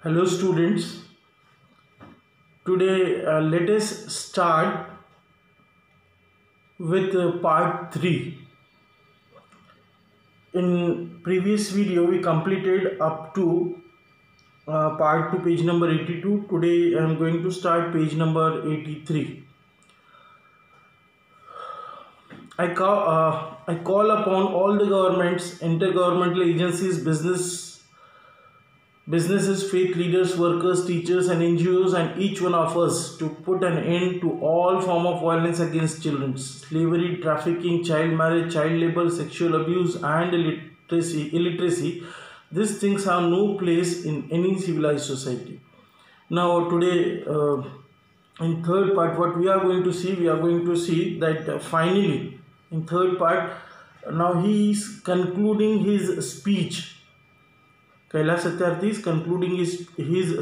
Hello students, today let us start with part 3. In previous video we completed up to part 2 page number 82. Today I am going to start page number 83. I call upon all the governments, intergovernmental agencies, businesses, faith leaders, workers, teachers and NGOs and each one of us to put an end to all form of violence against children, slavery, trafficking, child marriage, child labor, sexual abuse and illiteracy. These things have no place in any civilized society. Now today in third part what we are going to see that finally in third part now he is concluding his speech. Kailash Satyarthi is concluding his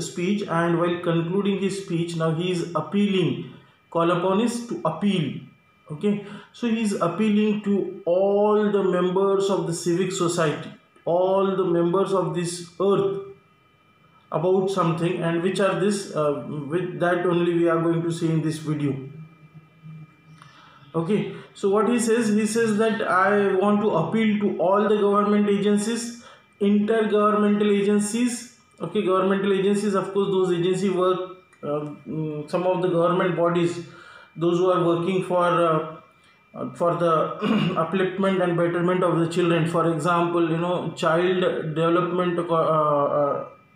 speech, and while concluding his speech, now he is appealing. Call upon is to appeal. Okay, so he is appealing to all the members of the civic society, all the members of this earth about something, and which are this. With that only we are going to see in this video. Okay, so what he says that I want to appeal to all the government agencies, intergovernmental agencies. Okay, governmental agencies, of course those agencies work, some of the government bodies, those who are working for the upliftment and betterment of the children. For example, child development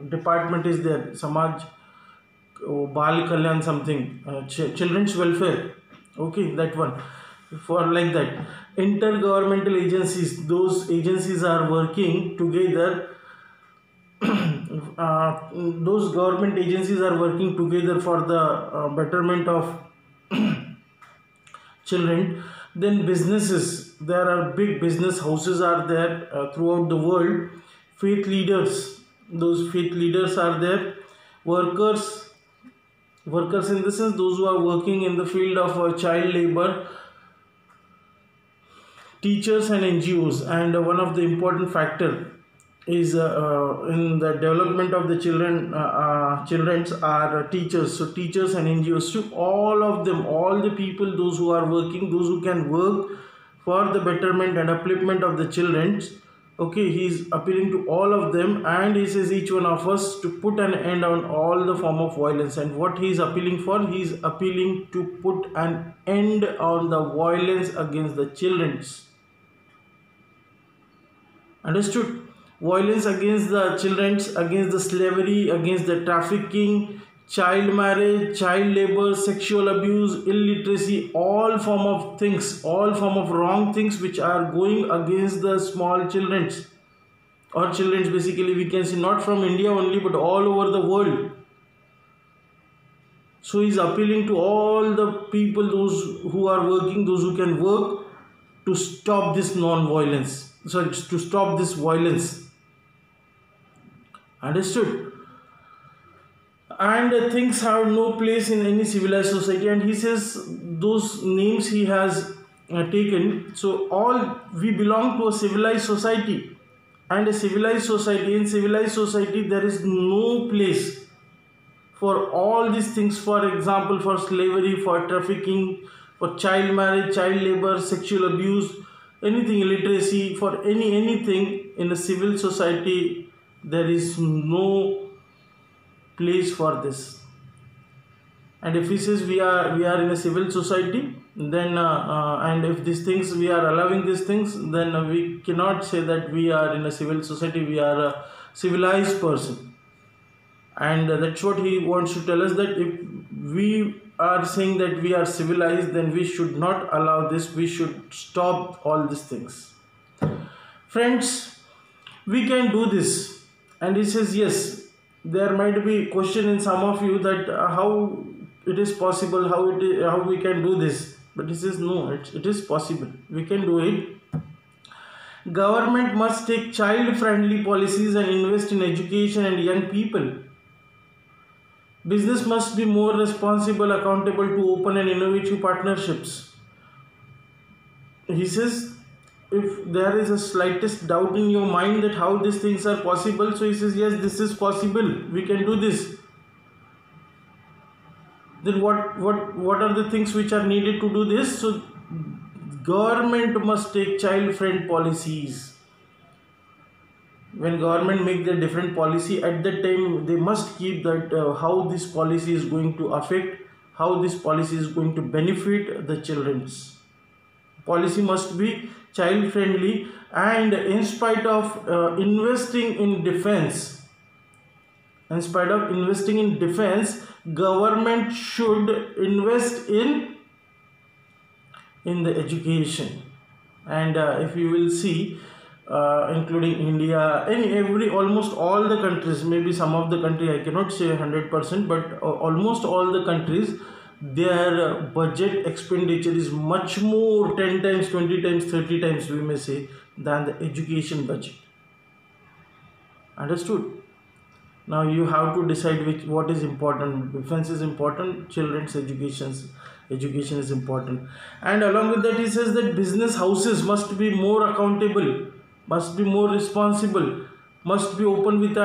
department is there, Samaj Bal Kalyan something, children's welfare. Okay, that one. For like that, intergovernmental agencies, those agencies are working together. Those government agencies are working together for the betterment of children. Then businesses, there are big business houses are there throughout the world. Faith leaders, those faith leaders are there. Workers in the sense those who are working in the field of child labor. Teachers and NGOs, and one of the important factor is in the development of the children's are teachers. So teachers and NGOs, to all of them, all the people, those who are working, those who can work for the betterment and upliftment of the children's. Okay, he is appealing to all of them, and he says each one of us to put an end on all the form of violence. And what he is appealing for, he is appealing to put an end on the violence against the children's. Understood? Violence against the children, against the slavery, against the trafficking, child marriage, child labor, sexual abuse, illiteracy, all form of things, all form of wrong things which are going against the small children or children, basically we can see, not from India only but all over the world. So he is appealing to all the people, those who are working, those who can work, to stop this non-violence, sorry, to stop this violence. Understood? And things have no place in any civilized society, and he says those names he has taken. So all we belong to a civilized society, and a civilized society, in civilized society there is no place for all these things. For example, for slavery, for trafficking, for child marriage, child labor, sexual abuse, anything, illiteracy, for anything in a civil society, there is no place for this. And if he says we are in a civil society, then and if these things, we are allowing these things, then we cannot say that we are in a civil society, we are a civilized person. And that's what he wants to tell us, that if we are saying that we are civilized, then we should not allow this, we should stop all these things. Friends, we can do this. And he says yes, there might be question in some of you that how it is possible, how we can do this. But he says no, it is possible, we can do it. Government must take child friendly policies and invest in education and young people. Business must be more responsible, accountable to open and innovative partnerships. He says if there is a slightest doubt in your mind that how these things are possible, so he says, yes, this is possible, we can do this. Then what are the things which are needed to do this? So government must take child friend policies. When government make their different policy, at that time they must keep that how this policy is going to affect, how this policy is going to benefit the children's. Policy must be child friendly, and in spite of investing in defense, government should invest in the education. And if you will see, including India and almost all the countries, maybe some of the country I cannot say 100%, but almost all the countries, their budget expenditure is much more, 10 times, 20 times, 30 times we may say, than the education budget. Understood? Now you have to decide what is important. Defense is important, children's education is important. And along with that, he says that business houses must be more accountable, must be more responsible, must be open with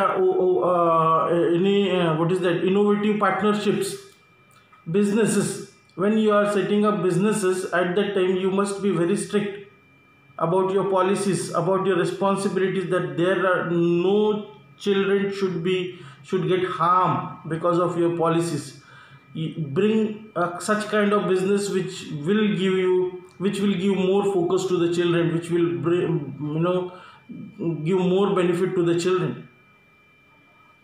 innovative partnerships. Businesses, when you are setting up businesses, at that time you must be very strict about your policies, about your responsibilities, that there are no children should get harm because of your policies. You bring such kind of business which will give more focus to the children, which will bring, give more benefit to the children.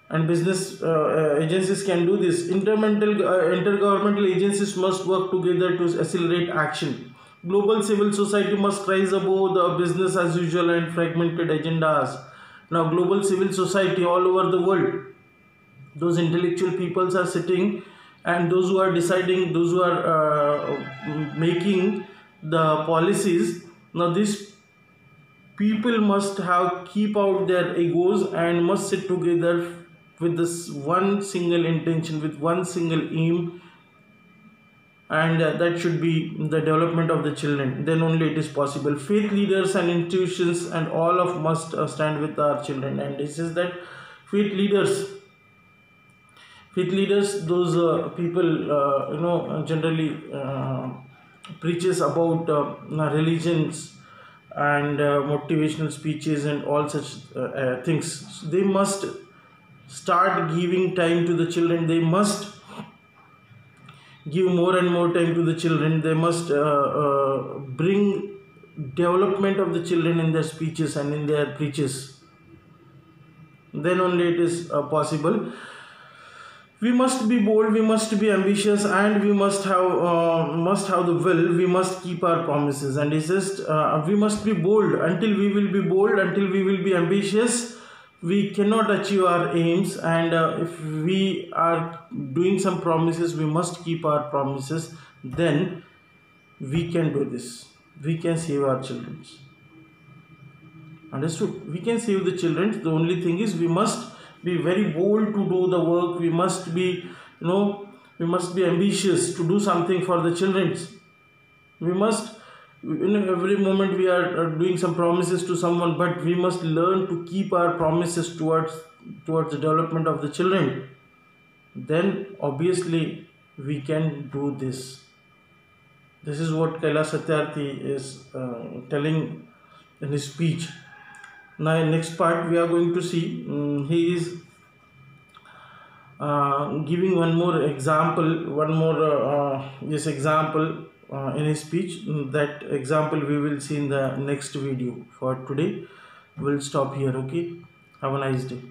And business agencies can do this. Intergovernmental agencies must work together to accelerate action. Global civil society must rise above the business as usual and fragmented agendas. Now, global civil society all over the world, those intellectual peoples are sitting, and those who are deciding, those who are making the policies. Now, these people must keep out their egos and must sit together with this one single intention, with one single aim, and that should be the development of the children. Then only it is possible. Faith leaders and institutions and all of must stand with our children. And this is that faith leaders, those people generally preaches about religions and motivational speeches and all such things. So they must start giving time to the children. They must give more and more time to the children. They must bring development of the children in their speeches and in their preaches. Then only it is possible. We must be bold, we must be ambitious, and we must have the will. We must keep our promises. And he says we must be bold. Until we will be bold, until we will be ambitious, we cannot achieve our aims. And if we are doing some promises, we must keep our promises. Then we can do this. We can save our children. Understood? We can save the children. The only thing is we must be very bold to do the work. We must be, ambitious to do something for the children. We must, every moment we are doing some promises to someone, but we must learn to keep our promises towards the development of the children. Then obviously we can do this. This is what Kailash Satyarthi is telling in his speech. Now in next part we are going to see he is giving one more example, in his speech. That example we will see in the next video. For today we'll stop here. Okay, have a nice day.